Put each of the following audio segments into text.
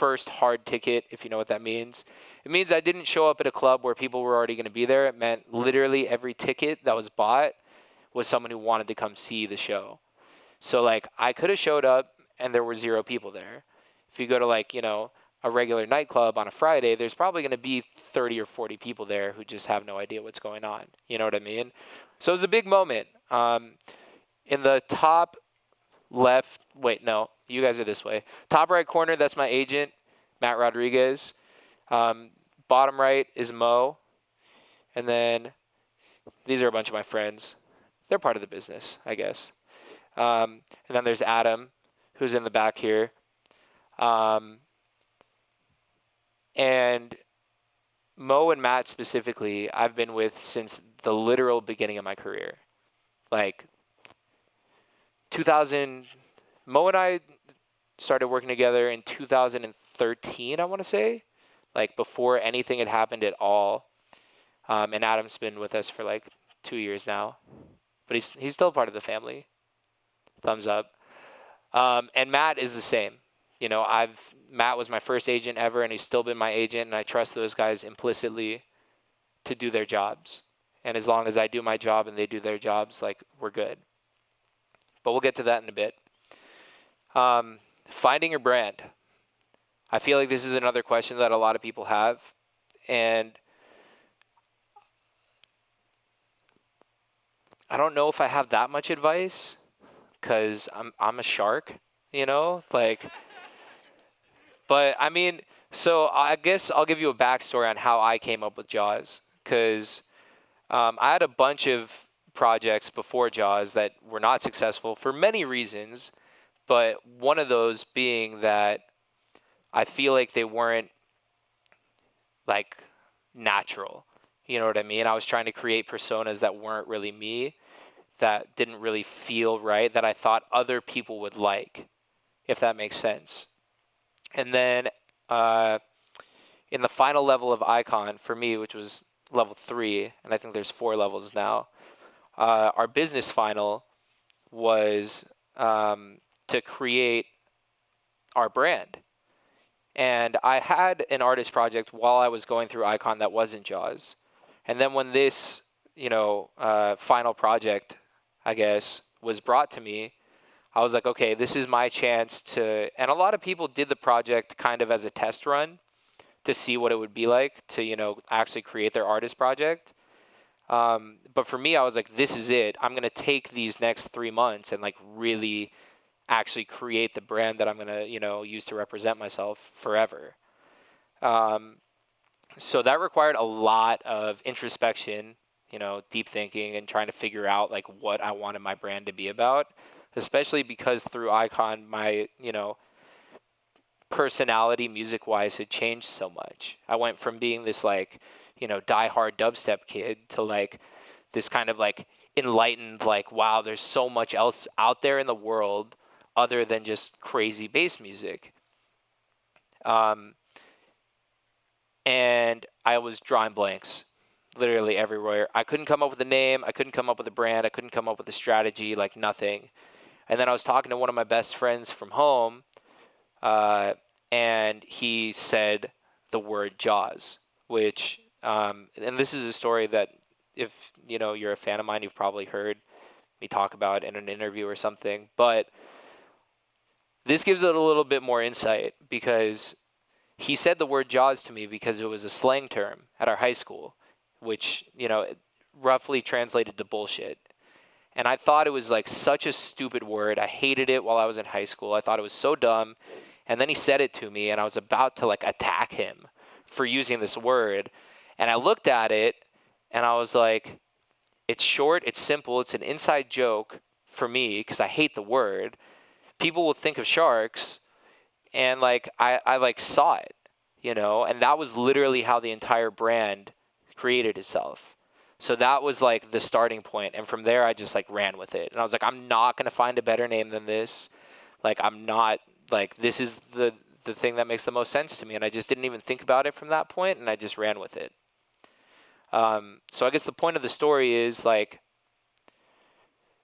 first hard ticket, if you know what that means. It means I didn't show up at a club where people were already going to be there. It meant literally every ticket that was bought was someone who wanted to come see the show. So like I could have showed up and there were 0 people there. If you go to like, a regular nightclub on a Friday, there's probably going to be 30 or 40 people there who just have no idea what's going on. You know what I mean? So it was a big moment. In the top left, wait, no, you guys are this way. Top right corner, that's my agent, Matt Rodriguez. Bottom right is Mo. And then these are a bunch of my friends. They're part of the business, I guess. And then there's Adam, who's in the back here. And Mo and Matt specifically, I've been with since the literal beginning of my career. Like 2000, Mo and I started working together in 2013, I want to say, like before anything had happened at all. And Adam's been with us for like 2 years now, but he's still part of the family. Thumbs up. And Matt is the same. Matt was my first agent ever, and he's still been my agent, and I trust those guys implicitly to do their jobs. And as long as I do my job and they do their jobs, like, we're good. But we'll get to that in a bit. Finding your brand. I feel like this is another question that a lot of people have, and I don't know if I have that much advice, because I'm a shark, But, I mean, so I guess I'll give you a backstory on how I came up with Jauz, because I had a bunch of projects before Jauz that were not successful for many reasons, but one of those being that I feel like they weren't, like, natural. You know what I mean? I was trying to create personas that weren't really me, that didn't really feel right, that I thought other people would like, if that makes sense. And then in the final level of Icon for me, which was level 3, and I think there's 4 levels now, our business final was to create our brand. And I had an artist project while I was going through Icon that wasn't Jauz. And then when this, final project, I guess, was brought to me, I was like, okay, this is my chance to, and a lot of people did the project kind of as a test run to see what it would be like to, actually create their artist project. But for me, I was like, this is it. I'm going to take these next 3 months and like really actually create the brand that I'm going to, use to represent myself forever. So that required a lot of introspection, deep thinking, and trying to figure out like what I wanted my brand to be about. Especially because through Icon, my, personality music-wise had changed so much. I went from being this like, die-hard dubstep kid to like this kind of like enlightened, like, wow, there's so much else out there in the world other than just crazy bass music. And I was drawing blanks literally everywhere. I couldn't come up with a name. I couldn't come up with a brand. I couldn't come up with a strategy, like nothing. And then I was talking to one of my best friends from home, and he said the word Jauz, which, and this is a story that if, you're a fan of mine, you've probably heard me talk about in an interview or something. But this gives it a little bit more insight because he said the word Jauz to me because it was a slang term at our high school, which, roughly translated to bullshit. And I thought it was like such a stupid word. I hated it while I was in high school. I thought it was so dumb. And then he said it to me, and I was about to like attack him for using this word. And I looked at it, and I was like, it's short, it's simple, it's an inside joke for me because I hate the word. People will think of sharks, and like I like saw it, and that was literally how the entire brand created itself. So that was like the starting point. And from there, I just like ran with it. And I was like, I'm not going to find a better name than this. Like, I'm not like, this is the thing that makes the most sense to me. And I just didn't even think about it from that point. And I just ran with it. So I guess the point of the story is like,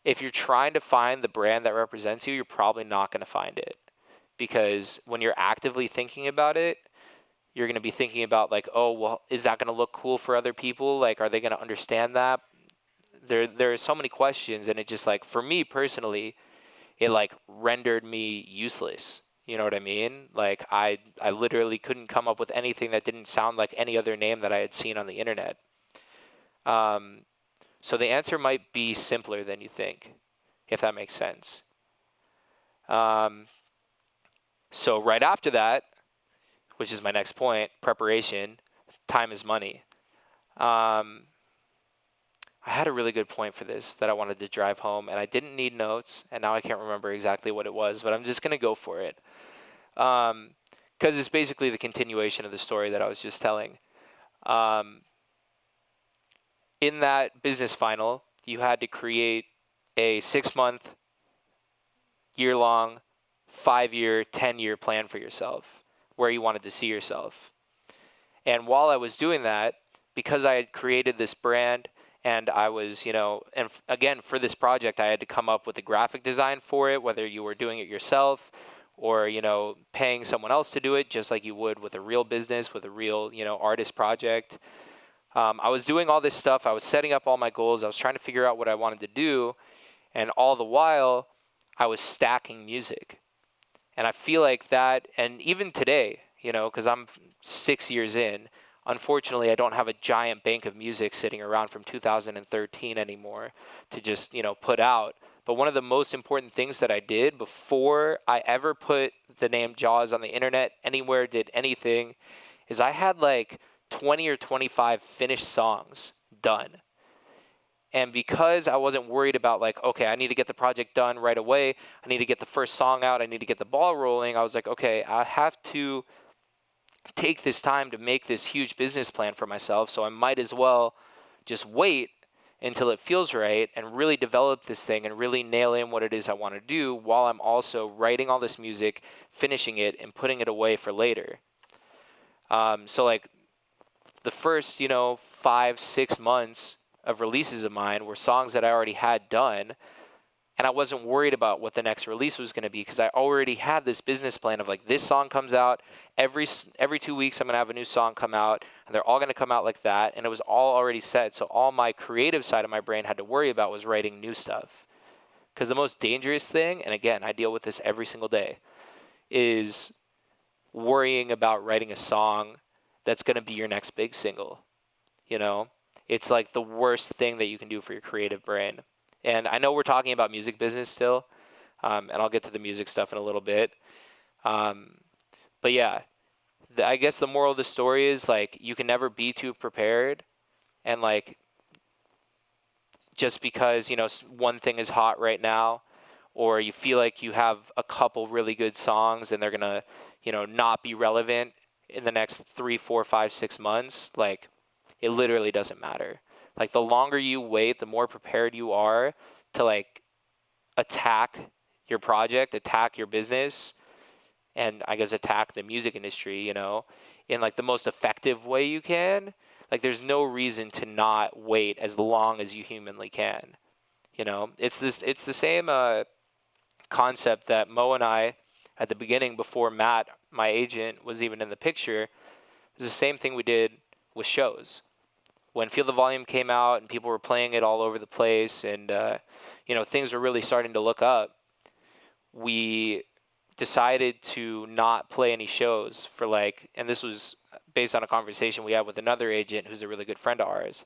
if you're trying to find the brand that represents you, you're probably not going to find it. because when you're actively thinking about it, you're going to be thinking about like, oh, well, is that going to look cool for other people? Like, are they going to understand that? There are so many questions, and it just like, for me personally, it like rendered me useless. You know what I mean? Like I literally couldn't come up with anything that didn't sound like any other name that I had seen on the internet. Um, so the answer might be simpler than you think, if that makes sense. Um, so right after that, which is my next point, preparation, time is money. Um, I had a really good point for this that I wanted to drive home, and I didn't need notes, and now I can't remember exactly what it was, but I'm just going to go for it. Because it's basically the continuation of the story that I was just telling. Um, in that business final, you had to create a 6-month, year-long, 5-year, 10-year plan for yourself, where you wanted to see yourself. And while I was doing that, because I had created this brand and I was, and again, for this project, I had to come up with a graphic design for it, whether you were doing it yourself or, paying someone else to do it, just like you would with a real business, with a real, artist project. I was doing all this stuff. I was setting up all my goals. I was trying to figure out what I wanted to do. And all the while, I was stacking music. And I feel like that, and even today, because I'm 6 years in, unfortunately, I don't have a giant bank of music sitting around from 2013 anymore to just, put out. But one of the most important things that I did before I ever put the name Jauz on the internet, anywhere, did anything, is I had like 20 or 25 finished songs done. And because I wasn't worried about like, okay, I need to get the project done right away, I need to get the first song out, I need to get the ball rolling, I was like, okay, I have to take this time to make this huge business plan for myself, so I might as well just wait until it feels right and really develop this thing and really nail in what it is I want to do while I'm also writing all this music, finishing it, and putting it away for later. So like the first, 5-6 months of releases of mine were songs that I already had done, and I wasn't worried about what the next release was going to be because I already had this business plan of like, this song comes out every 2 weeks, I'm going to have a new song come out, and they're all going to come out like that, and it was all already set. So all my creative side of my brain had to worry about was writing new stuff. Because the most dangerous thing, and again, I deal with this every single day, is worrying about writing a song that's going to be your next big single. It's like the worst thing that you can do for your creative brain. And I know we're talking about music business still, and I'll get to the music stuff in a little bit. But yeah, I guess the moral of the story is like, you can never be too prepared. And like, just because, one thing is hot right now, or you feel like you have a couple really good songs and they're going to, not be relevant in the next 3, 4, 5, 6 months, like, it literally doesn't matter. Like, the longer you wait, the more prepared you are to like attack your project, attack your business, and I guess attack the music industry, in like the most effective way you can. Like, there's no reason to not wait as long as you humanly can. It's the same concept that Mo and I, at the beginning, before Matt, my agent, was even in the picture, it's the same thing we did with shows. When Feel the Volume came out and people were playing it all over the place and, things were really starting to look up, we decided to not play any shows for like, and this was based on a conversation we had with another agent who's a really good friend of ours.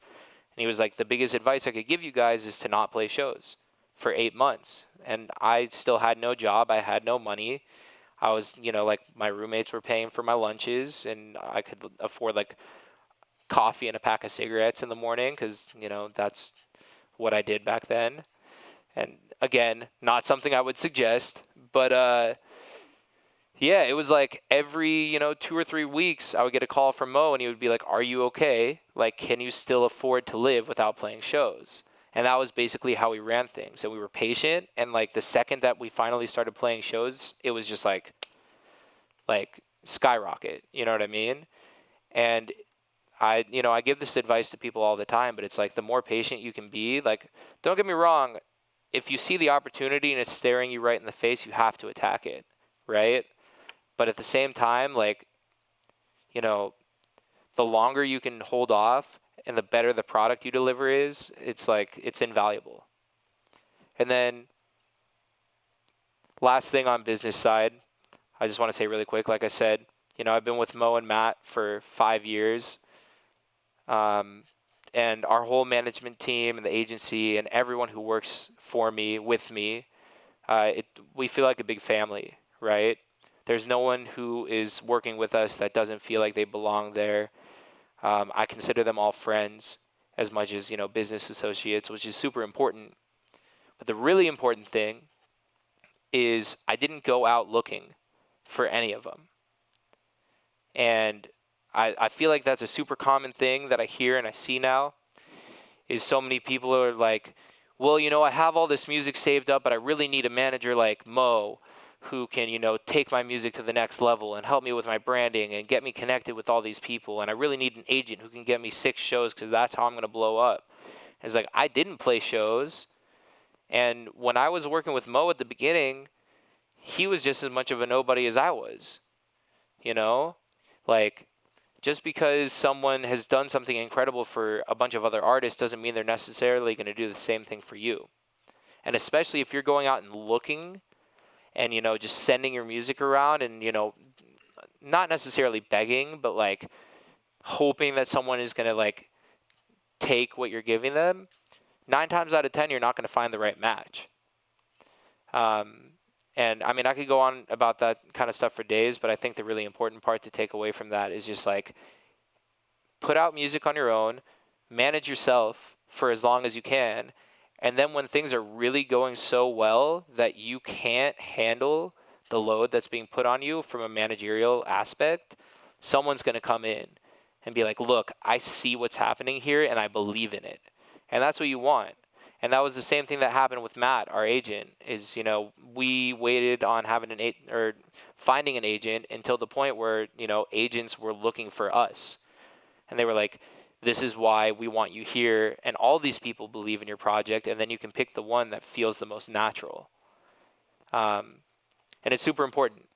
And he was like, the biggest advice I could give you guys is to not play shows for 8 months. And I still had no job. I had no money. I was, like my roommates were paying for my lunches and I could afford like coffee and a pack of cigarettes in the morning because, that's what I did back then. And again, not something I would suggest, but yeah, it was like every, 2 or 3 weeks I would get a call from Mo and he would be like, are you okay? Like, can you still afford to live without playing shows? And that was basically how we ran things. And we were patient. And like the second that we finally started playing shows, it was just like skyrocket. You know what I mean? And I give this advice to people all the time, but it's like the more patient you can be, like, don't get me wrong. If you see the opportunity and it's staring you right in the face, you have to attack it, right? But at the same time, like, you know, the longer you can hold off and the better the product you deliver is, it's like, it's invaluable. And then last thing on business side, I just want to say really quick, like I said, I've been with Mo and Matt for 5 years. And our whole management team and the agency and everyone who works for me, with me, we feel like a big family, right? There's no one who is working with us that doesn't feel like they belong there. I consider them all friends as much as, business associates, which is super important. But the really important thing is I didn't go out looking for any of them. And I feel like that's a super common thing that I hear and I see now, is so many people are like, well, I have all this music saved up, but I really need a manager like Mo who can, take my music to the next level and help me with my branding and get me connected with all these people. And I really need an agent who can get me 6 shows because that's how I'm going to blow up. And it's like, I didn't play shows. And when I was working with Mo at the beginning, he was just as much of a nobody as I was, Like, just because someone has done something incredible for a bunch of other artists doesn't mean they're necessarily going to do the same thing for you. And especially if you're going out and looking and, just sending your music around and, not necessarily begging, but like hoping that someone is going to like take what you're giving them, 9 times out of 10, you're not going to find the right match. And I mean, I could go on about that kind of stuff for days, but I think the really important part to take away from that is just like, put out music on your own, manage yourself for as long as you can. And then when things are really going so well that you can't handle the load that's being put on you from a managerial aspect, someone's going to come in and be like, look, I see what's happening here and I believe in it. And that's what you want. And that was the same thing that happened with Matt, our agent, is, we waited on finding an agent until the point where, agents were looking for us. And they were like, this is why we want you here. And all these people believe in your project. And then you can pick the one that feels the most natural. And it's super important.